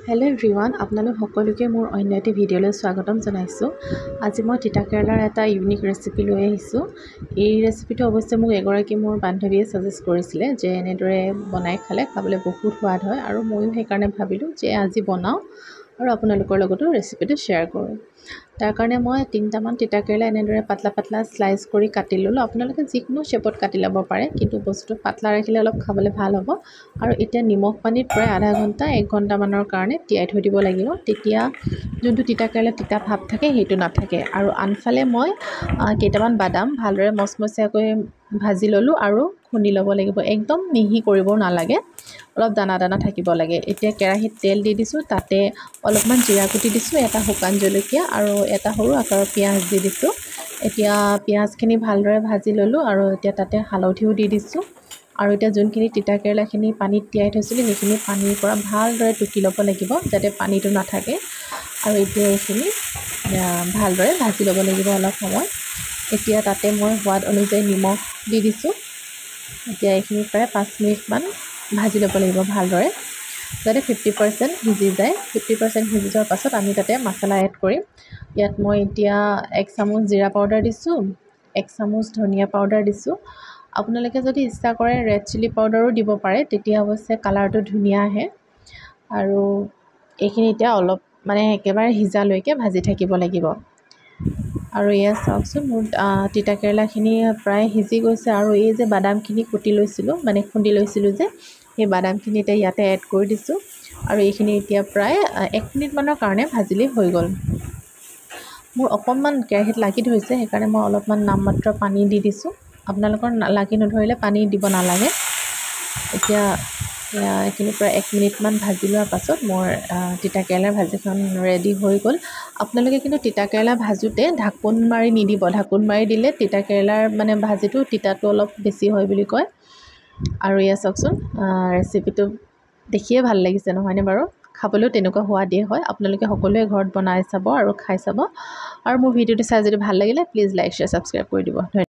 Hello' everyone, আপোনালোক সকলোকে মোৰ অন্য এটি ভিডিঅ'লৈ স্বাগতম জনাইছোঁ। আজি মই তিতা কেৰেলাৰ এটা ইউনিক ৰেচিপি লৈ আহিছোঁ। এই ৰেচিপিটো অৱশ্যে মোক এগৰাকী মোৰ বান্ধৱীয়ে ছাজেষ্ট কৰিছিলে যে এনেদৰে বনাই খাবলৈ বহুত সোৱাদ হয়, আৰু ময়ো সেইকাৰণে ভাবিলোঁ যে আজি বনাওঁ আৰু আপোনালোকৰ লগতো ৰেচিপিটো শ্বেয়াৰ কৰোঁ। তাৰ কাৰণে মই 3টামান তিতা কেৰেলা এনেদৰে পাতলা পাতলা স্লাইচ কৰি কাটি ল'লোঁ। আপোনালোকে যিকোনো শ্বেপত কাটি ল'ব পাৰে, কিন্তু বস্তুটো পাতলা ৰাখিলে অলপ খাবলৈ ভাল হ'ব। আৰু এতিয়া নিমখ পানীত প্ৰায় আধা ঘণ্টা 1 ঘণ্টামানৰ কাৰণে তিয়াই থৈ দিব লাগিব। তেতিয়া যোনটো তিতা কেৰেলা তিতা ভাৱ থাকে সেইটো নাথাকে। আৰু আনফালে মই কেইটামান বাদাম ভালদৰে মচমচীয়াকৈ ভাজি ল'লোঁ আৰু খুন্দি ল'ব লাগিব। একদম মিহি কৰিব নালাগে, অলপ দানা দানা থাকিব লাগে। এতিয়া কেৰাহীত তেল দি দিছোঁ, তাতে অলপমান জিৰা কুটি দিছোঁ, এটা শুকান জলকীয়া আৰু এটা সৰু আকাৰৰ পিঁয়াজ দি দিছোঁ। এতিয়া পিঁয়াজখিনি ভালদৰে ভাজি ল'লোঁ আৰু এতিয়া তাতে হালধিও দি দিছোঁ। আৰু এতিয়া যোনখিনি তিতা কেৰেলাখিনি পানীত তিয়াই থৈছিলোঁ সেইখিনি পানীৰ পৰা ভালদৰে টুকি ল'ব লাগিব যাতে পানীটো নাথাকে। আৰু এতিয়া এইখিনি ভালদৰে ভাজি ল'ব লাগিব অলপ সময়। এতিয়া তাতে মই সোৱাদ অনুযায়ী নিমখ দি দিছোঁ। এতিয়া এইখিনি প্ৰায় 5 মিনিটমান ভাজি ল'ব লাগিব ভালদৰে যাতে 50% সিজি যায়। 50% সিজি যোৱাৰ পাছত আমি তাতে মছলা এড কৰিম। ইয়াত মই এতিয়া 1 চামুচ জিৰা পাউডাৰ দিছোঁ, 1 চামুচ ধনিয়া পাউডাৰ দিছোঁ। আপোনালোকে যদি ইচ্ছা কৰে ৰেড চিলি পাউডাৰো দিব পাৰে, তেতিয়া অৱশ্যে কালাৰটো ধুনীয়া আহে। আৰু এইখিনি এতিয়া অলপ একেবাৰে সিজালৈকে ভাজি থাকিব লাগিব। আৰু এয়া চাওকচোন, মোৰ তিতা কেৰেলাখিনি প্ৰায় সিজি গৈছে। আৰু এই যে বাদামখিনি খুন্দি লৈছিলোঁ যে সেই বাদামখিনি এতিয়া ইয়াতে এড কৰি দিছোঁ। আৰু এইখিনি এতিয়া প্ৰায় 1 মিনিটমানৰ কাৰণে ভাজিলেই হৈ গ'ল। মোৰ অকণমান কেৰাহীত লাগি ধৰিছে, সেইকাৰণে মই অলপমান নামমাত্ৰ পানী দি দিছোঁ। আপোনালোকৰ লাগি নধৰিলে পানী দিব নালাগে। এতিয়া এইখিনি প্ৰায় 1 মিনিটমান ভাজি লোৱাৰ পাছত মোৰ তিতা কেৰেলাৰ ভাজিখন ৰেডি হৈ গ'ল। আপোনালোকে কিন্তু তিতা কেৰেলা ভাজোঁতে ঢাকোন মাৰি নিদিব। ঢাকোন মাৰি দিলে তিতা কেৰেলাৰ ভাজিটো তিতাটো অলপ বেছি হয় বুলি কয়। আৰু এয়া চাওকচোন, ৰেচিপিটো দেখিয়ে ভাল লাগিছে নহয়নে বাৰু? খাবলৈও তেনেকুৱা সোৱাদেই হয়। আপোনালোকে সকলোৱে ঘৰত বনাই চাব আৰু খাই চাব। আৰু মোৰ ভিডিঅ'টো চাই যদি ভাল লাগিলে প্লিজ লাইক, শ্বেয়াৰ, ছাবস্ক্ৰাইব কৰি দিব।